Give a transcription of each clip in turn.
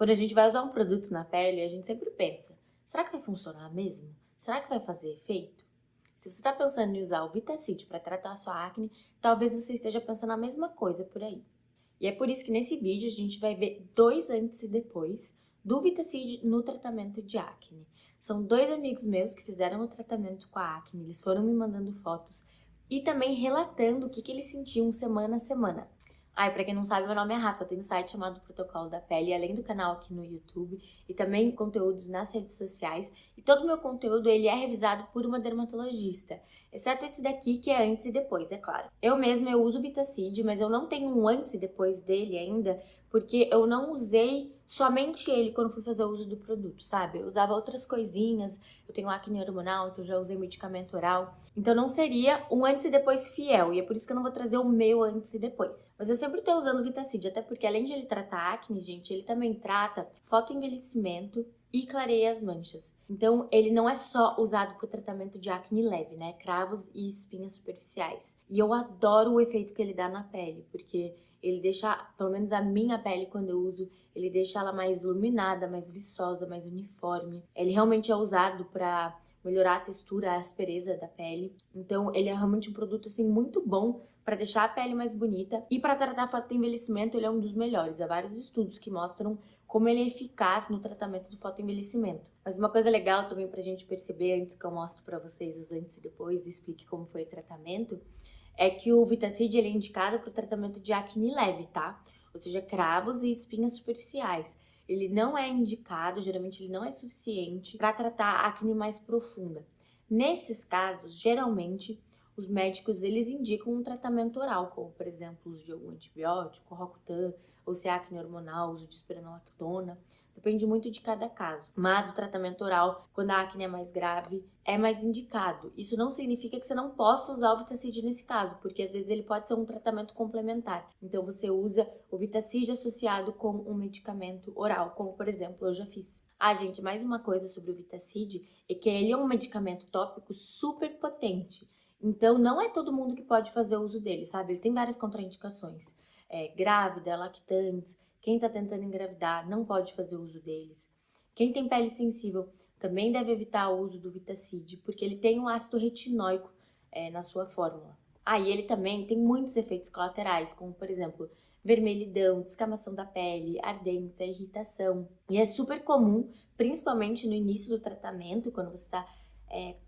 Quando a gente vai usar um produto na pele, a gente sempre pensa, será que vai funcionar mesmo? Será que vai fazer efeito? Se você está pensando em usar o Vitacid para tratar a sua acne, talvez você esteja pensando a mesma coisa por aí. E é por isso que nesse vídeo a gente vai ver 2 antes e depois do Vitacid no tratamento de acne. São 2 amigos meus que fizeram o tratamento com a acne, eles foram me mandando fotos e também relatando o que eles sentiam semana a semana. Pra quem não sabe, meu nome é Rafa, eu tenho um site chamado Protocolo da Pele, além do canal aqui no YouTube e também conteúdos nas redes sociais. E todo o meu conteúdo ele é revisado por uma dermatologista, exceto esse daqui que é antes e depois, é claro. Eu mesma uso o Vitacid, mas eu não tenho um antes e depois dele ainda, porque eu não usei somente ele quando fui fazer o uso do produto, sabe? Eu usava outras coisinhas, eu tenho acne hormonal, então já usei medicamento oral. Então não seria um antes e depois fiel, e é por isso que eu não vou trazer o meu antes e depois. Mas eu sempre tô usando o Vitacid, até porque além de ele tratar acne, gente, ele também trata fotoenvelhecimento e clareia as manchas. Então ele não é só usado para o tratamento de acne leve, né? Cravos e espinhas superficiais. E eu adoro o efeito que ele dá na pele, porque ele deixa, pelo menos a minha pele quando eu uso, ele deixa ela mais iluminada, mais viçosa, mais uniforme. Ele realmente é usado para melhorar a textura, a aspereza da pele. Então ele é realmente um produto assim muito bom para deixar a pele mais bonita e para tratar fotoenvelhecimento ele é um dos melhores. Há vários estudos que mostram como ele é eficaz no tratamento do fotoenvelhecimento. Mas uma coisa legal também pra gente perceber, antes que eu mostro pra vocês os antes e depois e explique como foi o tratamento, é que o Vitacid ele é indicado para o tratamento de acne leve, tá? Ou seja, cravos e espinhas superficiais. Ele não é indicado, geralmente ele não é suficiente para tratar a acne mais profunda. Nesses casos, geralmente, os médicos eles indicam um tratamento oral, como por exemplo, o uso de algum antibiótico, Roacutan, ou se é acne hormonal, uso de espironolactona. Depende muito de cada caso. Mas o tratamento oral, quando a acne é mais grave, é mais indicado. Isso não significa que você não possa usar o Vitacid nesse caso, porque às vezes ele pode ser um tratamento complementar. Então você usa o Vitacid associado com um medicamento oral, como por exemplo eu já fiz. Gente, mais uma coisa sobre o Vitacid é que ele é um medicamento tópico super potente. Então não é todo mundo que pode fazer uso dele, sabe? Ele tem várias contraindicações. Grávida, lactantes, quem está tentando engravidar não pode fazer uso deles. Quem tem pele sensível também deve evitar o uso do Vitacid, porque ele tem um ácido retinóico na sua fórmula. E ele também tem muitos efeitos colaterais, como por exemplo, vermelhidão, descamação da pele, ardência, irritação. E é super comum, principalmente no início do tratamento, quando você está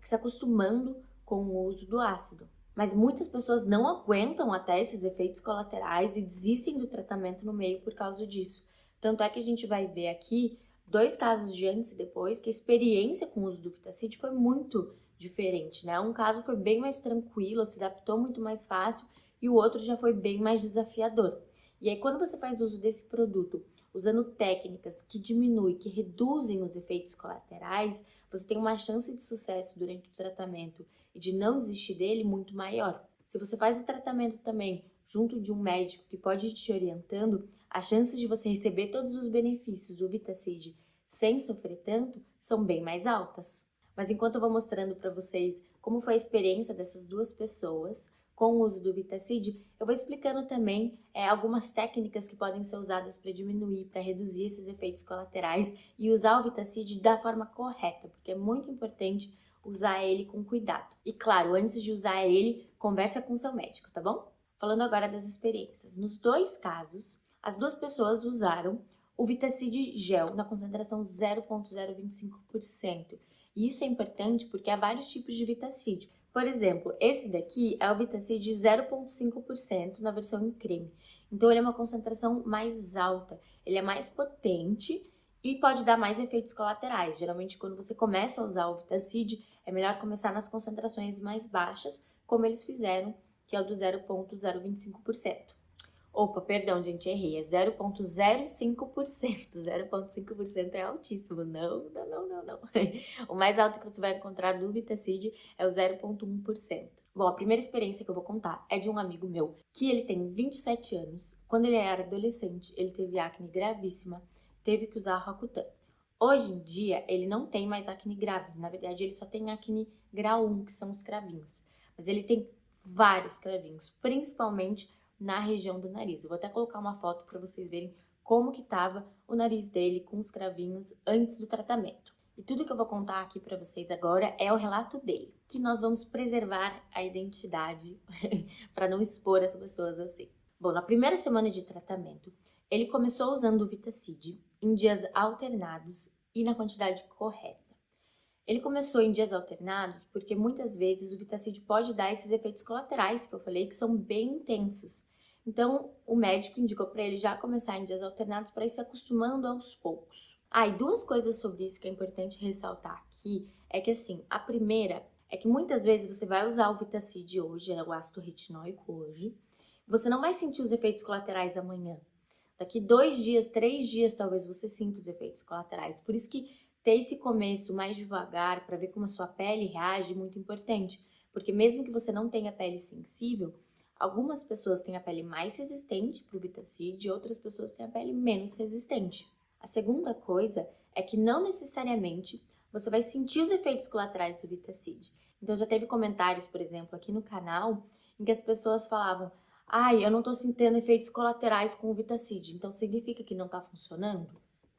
se acostumando com o uso do ácido. Mas muitas pessoas não aguentam até esses efeitos colaterais e desistem do tratamento no meio por causa disso. Tanto é que a gente vai ver aqui 2 casos de antes e depois que a experiência com o uso do Vitacid foi muito diferente, né? Um caso foi bem mais tranquilo, se adaptou muito mais fácil e o outro já foi bem mais desafiador. E aí quando você faz uso desse produto usando técnicas que diminuem, que reduzem os efeitos colaterais, você tem uma chance de sucesso durante o tratamento e de não desistir dele muito maior. Se você faz o tratamento também junto de um médico que pode ir te orientando, as chances de você receber todos os benefícios do Vitacid sem sofrer tanto são bem mais altas. Mas enquanto eu vou mostrando para vocês como foi a experiência dessas 2 pessoas com o uso do Vitacid, eu vou explicando também algumas técnicas que podem ser usadas para diminuir, para reduzir esses efeitos colaterais e usar o Vitacid da forma correta, porque é muito importante usar ele com cuidado. E claro, antes de usar ele, conversa com seu médico, tá bom? Falando agora das experiências. Nos 2 casos, as 2 pessoas usaram o Vitacid gel na concentração 0,025%. E isso é importante porque há vários tipos de Vitacid. Por exemplo, esse daqui é o Vitacid 0,5% na versão em creme. Então ele é uma concentração mais alta, ele é mais potente e pode dar mais efeitos colaterais. Geralmente quando você começa a usar o Vitacid, é melhor começar nas concentrações mais baixas, como eles fizeram, que é o do 0,025%. Opa, perdão, gente, errei. É 0,05%. 0,5% é altíssimo. Não. O mais alto que você vai encontrar do Vitacid é o 0,1%. Bom, a primeira experiência que eu vou contar é de um amigo meu, que ele tem 27 anos. Quando ele era adolescente, ele teve acne gravíssima, teve que usar Roacutan. Hoje em dia, ele não tem mais acne grave. Na verdade, ele só tem acne grau 1, que são os cravinhos. Mas ele tem vários cravinhos, principalmente na região do nariz. Eu vou até colocar uma foto para vocês verem como que estava o nariz dele com os cravinhos antes do tratamento. E tudo que eu vou contar aqui para vocês agora é o relato dele, que nós vamos preservar a identidade para não expor as pessoas assim. Bom, na primeira semana de tratamento, ele começou usando o Vitacid em dias alternados e na quantidade correta. Ele começou em dias alternados porque muitas vezes o Vitacid pode dar esses efeitos colaterais que eu falei que são bem intensos. Então, o médico indicou para ele já começar em dias alternados para ir se acostumando aos poucos. E 2 coisas sobre isso que é importante ressaltar aqui é que assim, a primeira é que muitas vezes você vai usar o Vitacid hoje, o ácido retinóico hoje, você não vai sentir os efeitos colaterais amanhã. Daqui 2 dias, 3 dias, talvez você sinta os efeitos colaterais. Por isso que ter esse começo mais devagar para ver como a sua pele reage é muito importante. Porque mesmo que você não tenha pele sensível, algumas pessoas têm a pele mais resistente para o Vitacid e outras pessoas têm a pele menos resistente. A segunda coisa é que não necessariamente você vai sentir os efeitos colaterais do Vitacid. Então já teve comentários, por exemplo, aqui no canal, em que as pessoas falavam: eu não tô sentindo efeitos colaterais com o Vitacid, então significa que não tá funcionando?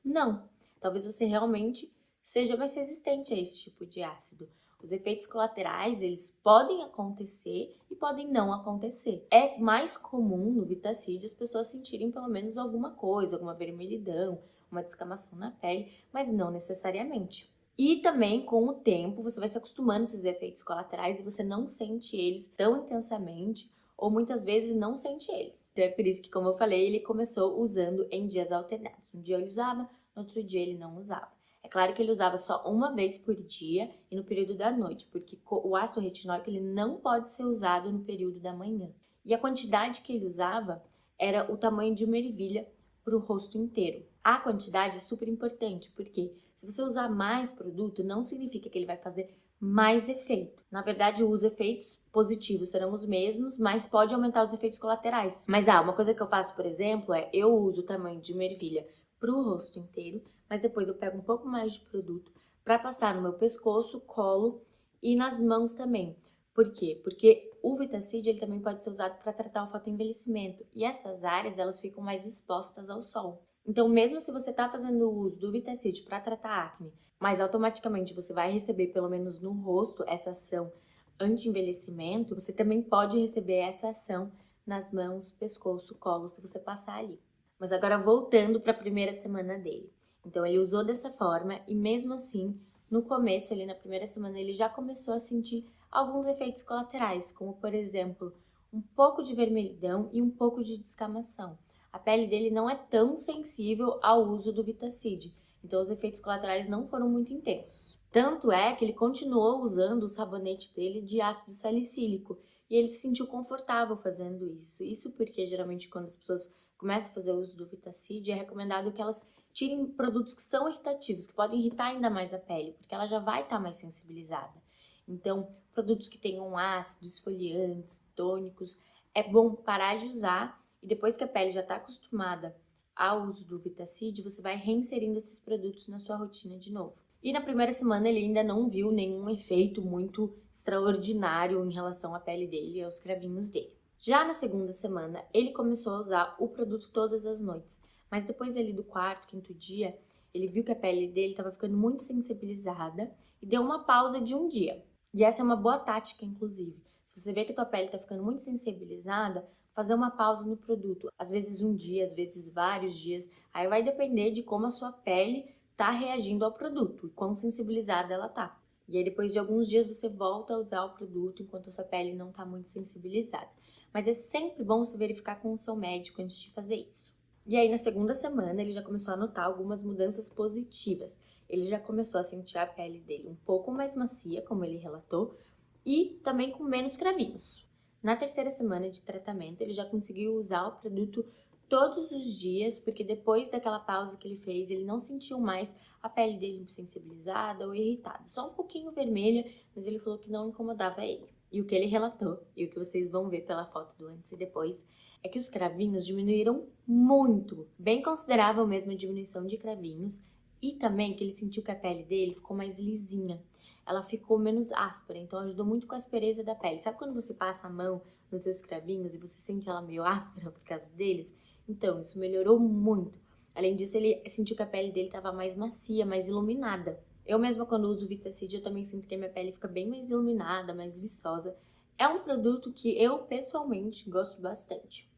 Não. Talvez você realmente seja mais resistente a esse tipo de ácido. Os efeitos colaterais, eles podem acontecer e podem não acontecer. É mais comum no Vitacid as pessoas sentirem pelo menos alguma coisa, alguma vermelhidão, uma descamação na pele, mas não necessariamente. E também, com o tempo, você vai se acostumando a esses efeitos colaterais e você não sente eles tão intensamente ou muitas vezes não sente eles. Então é por isso que, como eu falei, ele começou usando em dias alternados. Um dia ele usava, no outro dia ele não usava. É claro que ele usava só uma vez por dia e no período da noite, porque o ácido retinóico ele não pode ser usado no período da manhã. E a quantidade que ele usava era o tamanho de uma ervilha para o rosto inteiro. A quantidade é super importante, porque se você usar mais produto, não significa que ele vai fazer mais efeito. Na verdade, os efeitos positivos serão os mesmos, mas pode aumentar os efeitos colaterais. Mas uma coisa que eu faço, por exemplo, é eu uso o tamanho de uma ervilha para o rosto inteiro, mas depois eu pego um pouco mais de produto para passar no meu pescoço, colo e nas mãos também. Por quê? Porque o Vitacid ele também pode ser usado para tratar o fotoenvelhecimento e essas áreas elas ficam mais expostas ao sol. Então, mesmo se você está fazendo o uso do Vitacid para tratar acne, mas automaticamente você vai receber, pelo menos no rosto, essa ação anti-envelhecimento, você também pode receber essa ação nas mãos, pescoço, colo, se você passar ali. Mas agora voltando para a primeira semana dele. Então ele usou dessa forma e mesmo assim, no começo, ali na primeira semana, ele já começou a sentir alguns efeitos colaterais, como por exemplo, um pouco de vermelhidão e um pouco de descamação. A pele dele não é tão sensível ao uso do Vitacid, então os efeitos colaterais não foram muito intensos. Tanto é que ele continuou usando o sabonete dele de ácido salicílico e ele se sentiu confortável fazendo isso. Isso porque geralmente quando as pessoas começam a fazer o uso do Vitacid é recomendado que elas tirem produtos que são irritativos, que podem irritar ainda mais a pele, porque ela já vai estar mais sensibilizada. Então, produtos que tenham ácidos, esfoliantes, tônicos, é bom parar de usar e depois que a pele já está acostumada ao uso do Vitacid, você vai reinserindo esses produtos na sua rotina de novo. E na primeira semana ele ainda não viu nenhum efeito muito extraordinário em relação à pele dele e aos cravinhos dele. Já na segunda semana, ele começou a usar o produto todas as noites, mas depois ali do quarto, quinto dia, ele viu que a pele dele estava ficando muito sensibilizada e deu uma pausa de um dia. E essa é uma boa tática, inclusive. Se você vê que a tua pele está ficando muito sensibilizada, fazer uma pausa no produto. Às vezes um dia, às vezes vários dias. Aí vai depender de como a sua pele está reagindo ao produto e quão sensibilizada ela tá. E aí depois de alguns dias você volta a usar o produto enquanto a sua pele não está muito sensibilizada. Mas é sempre bom você verificar com o seu médico antes de fazer isso. E aí na segunda semana ele já começou a notar algumas mudanças positivas. Ele já começou a sentir a pele dele um pouco mais macia, como ele relatou, e também com menos cravinhos. Na terceira semana de tratamento, ele já conseguiu usar o produto todos os dias, porque depois daquela pausa que ele fez, ele não sentiu mais a pele dele sensibilizada ou irritada. Só um pouquinho vermelha, mas ele falou que não incomodava ele. E o que ele relatou, e o que vocês vão ver pela foto do antes e depois, é que os cravinhos diminuíram muito, bem considerável mesmo a diminuição de cravinhos, e também que ele sentiu que a pele dele ficou mais lisinha. Ela ficou menos áspera, então ajudou muito com a aspereza da pele. Sabe quando você passa a mão nos seus cravinhos e você sente ela meio áspera por causa deles? Então, isso melhorou muito. Além disso, ele sentiu que a pele dele estava mais macia, mais iluminada. Eu mesma, quando uso o Vitacid, eu também sinto que a minha pele fica bem mais iluminada, mais viçosa. É um produto que eu, pessoalmente, gosto bastante.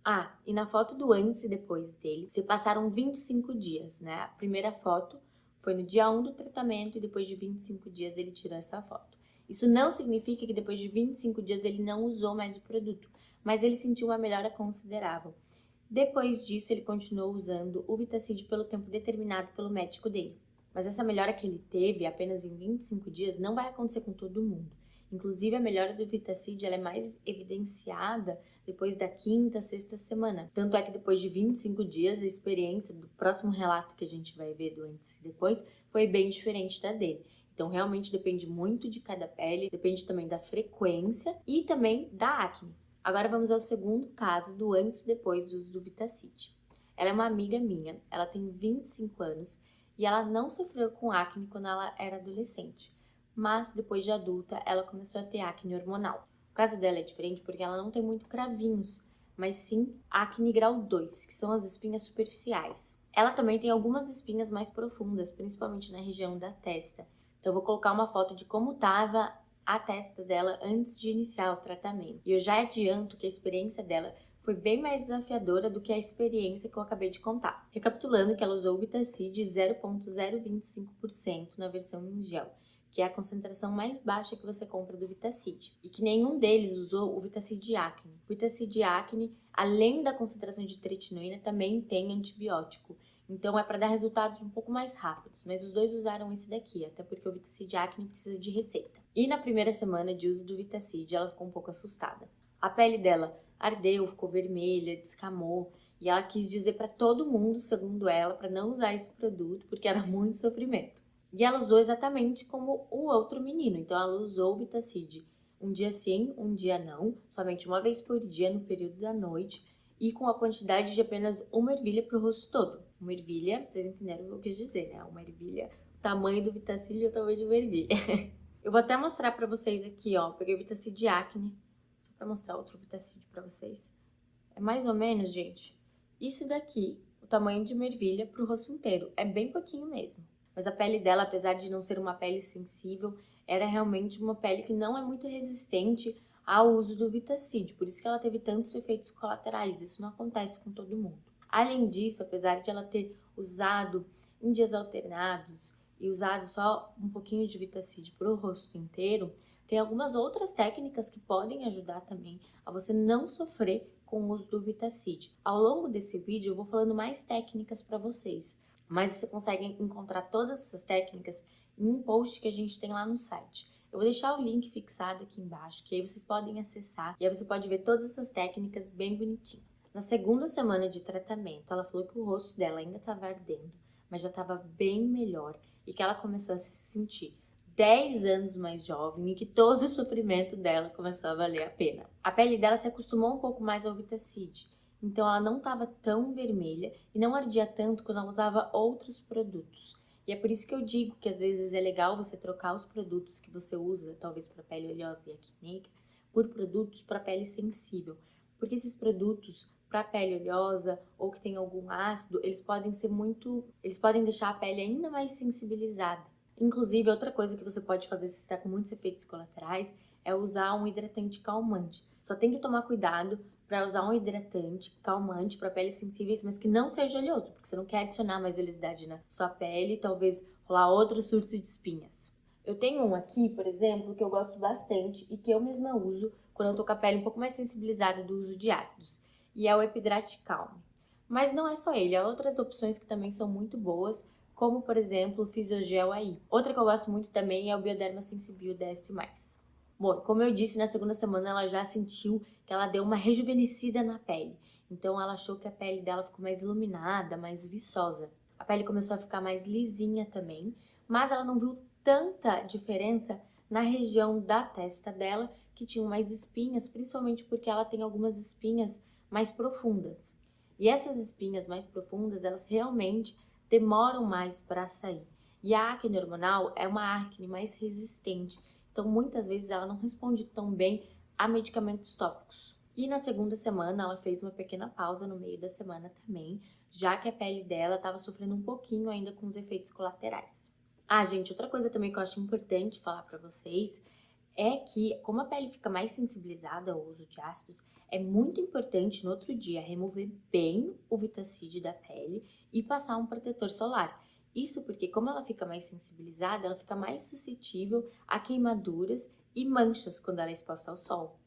Ah, e na foto do antes e depois dele, se passaram 25 dias, né? A primeira foto foi no dia 1 do tratamento e depois de 25 dias ele tirou essa foto. Isso não significa que depois de 25 dias ele não usou mais o produto, mas ele sentiu uma melhora considerável. Depois disso, ele continuou usando o Vitacid pelo tempo determinado pelo médico dele. Mas essa melhora que ele teve apenas em 25 dias não vai acontecer com todo mundo. Inclusive, a melhora do Vitacid ela é mais evidenciada depois da quinta, sexta semana. Tanto é que depois de 25 dias, a experiência do próximo relato que a gente vai ver do antes e depois foi bem diferente da dele. Então, realmente depende muito de cada pele, depende também da frequência e também da acne. Agora vamos ao segundo caso do antes e depois do uso do Vitacid. Ela é uma amiga minha, ela tem 25 anos e ela não sofreu com acne quando ela era adolescente, mas depois de adulta ela começou a ter acne hormonal. O caso dela é diferente porque ela não tem muito cravinhos, mas sim acne grau 2, que são as espinhas superficiais. Ela também tem algumas espinhas mais profundas, principalmente na região da testa. Então eu vou colocar uma foto de como estava a testa dela antes de iniciar o tratamento. E eu já adianto que a experiência dela foi bem mais desafiadora do que a experiência que eu acabei de contar. Recapitulando que ela usou o Vitacid 0,025% na versão em gel, que é a concentração mais baixa que você compra do Vitacid. E que nenhum deles usou o Vitacid Acne. O Vitacid Acne, além da concentração de tretinoína, também tem antibiótico. Então é para dar resultados um pouco mais rápidos, mas os dois usaram esse daqui, até porque o Vitacid Acne precisa de receita. E na primeira semana de uso do Vitacid, ela ficou um pouco assustada. A pele dela ardeu, ficou vermelha, descamou, e ela quis dizer para todo mundo, segundo ela, para não usar esse produto, porque era muito sofrimento. E ela usou exatamente como o outro menino, então ela usou o Vitacid um dia sim, um dia não, somente uma vez por dia no período da noite, e com a quantidade de apenas uma ervilha para o rosto todo. Uma ervilha, vocês entenderam o que eu quis dizer, né? Uma ervilha, o tamanho do Vitacid é o tamanho de uma ervilha. Eu vou até mostrar pra vocês aqui, ó. Peguei o Vitacid Acne, só pra mostrar outro Vitacid pra vocês. É mais ou menos, gente, isso daqui, o tamanho de uma ervilha pro rosto inteiro. É bem pouquinho mesmo. Mas a pele dela, apesar de não ser uma pele sensível, era realmente uma pele que não é muito resistente ao uso do Vitacid. Por isso que ela teve tantos efeitos colaterais. Isso não acontece com todo mundo. Além disso, apesar de ela ter usado em dias alternados e usado só um pouquinho de Vitacid para o rosto inteiro, tem algumas outras técnicas que podem ajudar também a você não sofrer com o uso do Vitacid. Ao longo desse vídeo eu vou falando mais técnicas para vocês, mas você consegue encontrar todas essas técnicas em um post que a gente tem lá no site. Eu vou deixar o link fixado aqui embaixo, que aí vocês podem acessar e aí você pode ver todas essas técnicas bem bonitinho. Na segunda semana de tratamento, ela falou que o rosto dela ainda estava ardendo, mas já estava bem melhor e que ela começou a se sentir 10 anos mais jovem e que todo o sofrimento dela começou a valer a pena. A pele dela se acostumou um pouco mais ao Vitacid, então ela não estava tão vermelha e não ardia tanto quando ela usava outros produtos. E é por isso que eu digo que às vezes é legal você trocar os produtos que você usa, talvez para pele oleosa e acneica, por produtos para pele sensível. Porque esses produtos para pele oleosa ou que tem algum ácido, eles podem deixar a pele ainda mais sensibilizada. Inclusive, outra coisa que você pode fazer se você está com muitos efeitos colaterais é usar um hidratante calmante. Só tem que tomar cuidado para usar um hidratante calmante para peles sensíveis, mas que não seja oleoso, porque você não quer adicionar mais oleosidade na sua pele e talvez rolar outro surto de espinhas. Eu tenho um aqui, por exemplo, que eu gosto bastante e que eu mesma uso quando eu tô com a pele um pouco mais sensibilizada do uso de ácidos, e é o Epidrate Calm. Mas não é só ele, há outras opções que também são muito boas, como por exemplo o Fisiogel AI. Outra que eu gosto muito também é o Bioderma Sensibio DS+. Bom, como eu disse, na segunda semana ela já sentiu que ela deu uma rejuvenescida na pele. Então ela achou que a pele dela ficou mais iluminada, mais viçosa. A pele começou a ficar mais lisinha também, mas ela não viu tanta diferença na região da testa dela, que tinham mais espinhas, principalmente porque ela tem algumas espinhas mais profundas. E essas espinhas mais profundas, elas realmente demoram mais para sair. E a acne hormonal é uma acne mais resistente, então muitas vezes ela não responde tão bem a medicamentos tópicos. E na segunda semana ela fez uma pequena pausa no meio da semana também, já que a pele dela estava sofrendo um pouquinho ainda com os efeitos colaterais. Ah, gente, outra coisa também que eu acho importante falar pra vocês é que, como a pele fica mais sensibilizada ao uso de ácidos, é muito importante no outro dia remover bem o Vitacid da pele e passar um protetor solar. Isso porque, como ela fica mais sensibilizada, ela fica mais suscetível a queimaduras e manchas quando ela é exposta ao sol.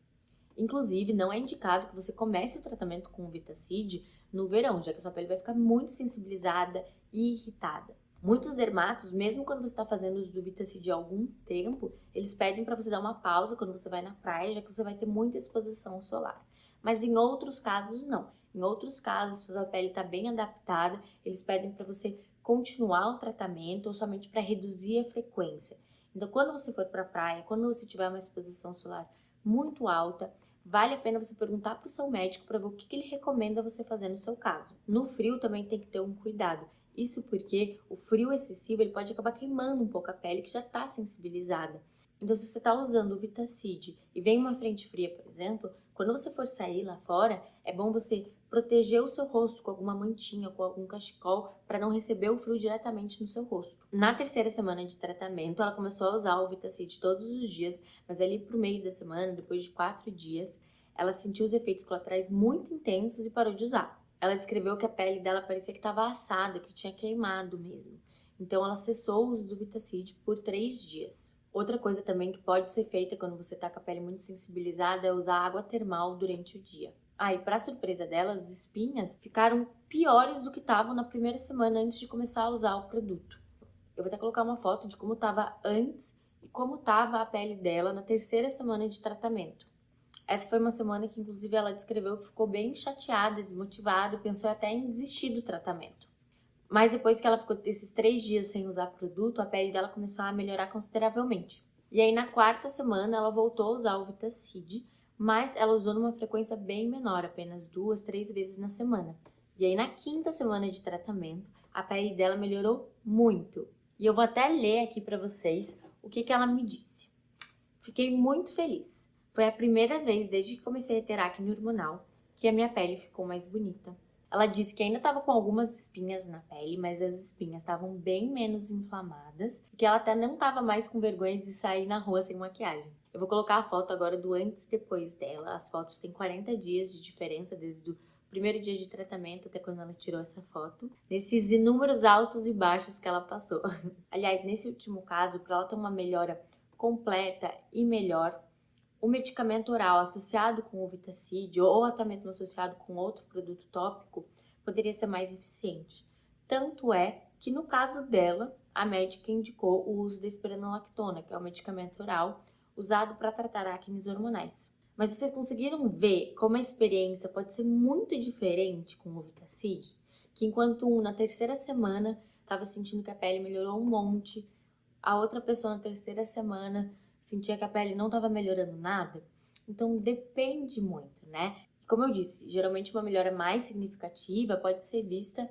Inclusive, não é indicado que você comece o tratamento com o Vitacid no verão, já que a sua pele vai ficar muito sensibilizada e irritada. Muitos dermatos, mesmo quando você está fazendo uso do Vitacid há algum tempo, eles pedem para você dar uma pausa quando você vai na praia, já que você vai ter muita exposição solar. Mas em outros casos, não. Em outros casos, se a sua pele está bem adaptada, eles pedem para você continuar o tratamento ou somente para reduzir a frequência. Então, quando você for para a praia, quando você tiver uma exposição solar muito alta, vale a pena você perguntar para o seu médico para ver o que ele recomenda você fazer no seu caso. No frio também tem que ter um cuidado. Isso porque o frio excessivo ele pode acabar queimando um pouco a pele que já está sensibilizada. Então, se você está usando o Vitacid e vem uma frente fria, por exemplo, quando você for sair lá fora, é bom você proteger o seu rosto com alguma mantinha, com algum cachecol, para não receber o frio diretamente no seu rosto. Na terceira semana de tratamento, ela começou a usar o Vitacid todos os dias, mas ali pro meio da semana, depois de 4 dias, ela sentiu os efeitos colaterais muito intensos e parou de usar. Ela descreveu que a pele dela parecia que estava assada, que tinha queimado mesmo. Então ela cessou o uso do Vitacid por 3 dias. Outra coisa também que pode ser feita quando você tá com a pele muito sensibilizada é usar água termal durante o dia. Ah, e pra surpresa dela, as espinhas ficaram piores do que estavam na primeira semana antes de começar a usar o produto. Eu vou até colocar uma foto de como estava antes e como estava a pele dela na terceira semana de tratamento. Essa foi uma semana que, inclusive, ela descreveu que ficou bem chateada, desmotivada, pensou até em desistir do tratamento. Mas depois que ela ficou esses 3 dias sem usar produto, a pele dela começou a melhorar consideravelmente. E aí, na quarta semana, ela voltou a usar o Vitacid, mas ela usou numa frequência bem menor, apenas 2, 3 vezes na semana. E aí, na quinta semana de tratamento, a pele dela melhorou muito. E eu vou até ler aqui pra vocês o que ela me disse. Fiquei muito feliz. Foi a primeira vez desde que comecei a ter acne hormonal que a minha pele ficou mais bonita. Ela disse que ainda estava com algumas espinhas na pele, mas as espinhas estavam bem menos inflamadas e que ela até não estava mais com vergonha de sair na rua sem maquiagem. Eu vou colocar a foto agora do antes e depois dela. As fotos têm 40 dias de diferença desde o primeiro dia de tratamento até quando ela tirou essa foto, nesses inúmeros altos e baixos que ela passou. Aliás, nesse último caso, para ela ter uma melhora completa e melhor, o medicamento oral associado com o Vitacid ou até mesmo associado com outro produto tópico poderia ser mais eficiente. Tanto é que no caso dela, a médica indicou o uso da espironolactona, que é o medicamento oral usado para tratar acnes hormonais. Mas vocês conseguiram ver como a experiência pode ser muito diferente com o Vitacid? Que enquanto na terceira semana estava sentindo que a pele melhorou um monte, a outra pessoa na terceira semana sentia que a pele não estava melhorando nada. Então depende muito, né? Como eu disse, geralmente uma melhora mais significativa pode ser vista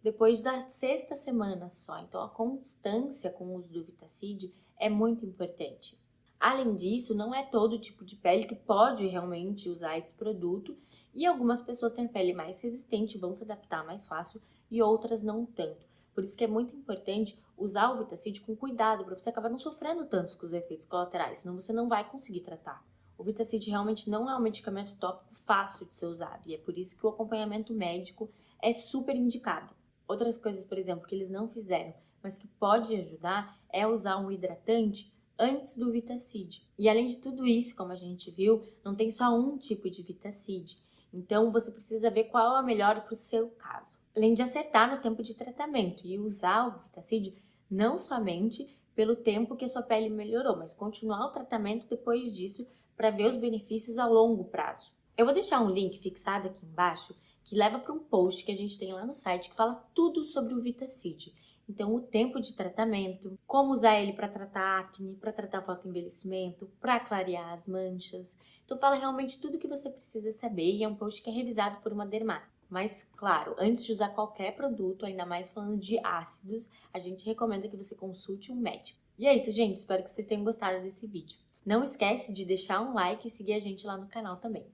depois da sexta semana só. Então a constância com o uso do Vitacid é muito importante. Além disso, não é todo tipo de pele que pode realmente usar esse produto e algumas pessoas têm pele mais resistente, vão se adaptar mais fácil e outras não tanto. Por isso que é muito importante usar o Vitacid com cuidado, para você acabar não sofrendo tantos com os efeitos colaterais, senão você não vai conseguir tratar. O Vitacid realmente não é um medicamento tópico fácil de ser usado, e é por isso que o acompanhamento médico é super indicado. Outras coisas, por exemplo, que eles não fizeram, mas que pode ajudar, é usar um hidratante antes do Vitacid. E além de tudo isso, como a gente viu, não tem só um tipo de Vitacid. Então, você precisa ver qual é o melhor para o seu caso. Além de acertar no tempo de tratamento e usar o Vitacid não somente pelo tempo que a sua pele melhorou, mas continuar o tratamento depois disso para ver os benefícios a longo prazo. Eu vou deixar um link fixado aqui embaixo que leva para um post que a gente tem lá no site que fala tudo sobre o Vitacid. Então, o tempo de tratamento, como usar ele para tratar acne, para tratar fotoenvelhecimento, para clarear as manchas. Então, fala realmente tudo o que você precisa saber e é um post que é revisado por uma dermato. Mas, claro, antes de usar qualquer produto, ainda mais falando de ácidos, a gente recomenda que você consulte um médico. E é isso, gente. Espero que vocês tenham gostado desse vídeo. Não esquece de deixar um like e seguir a gente lá no canal também.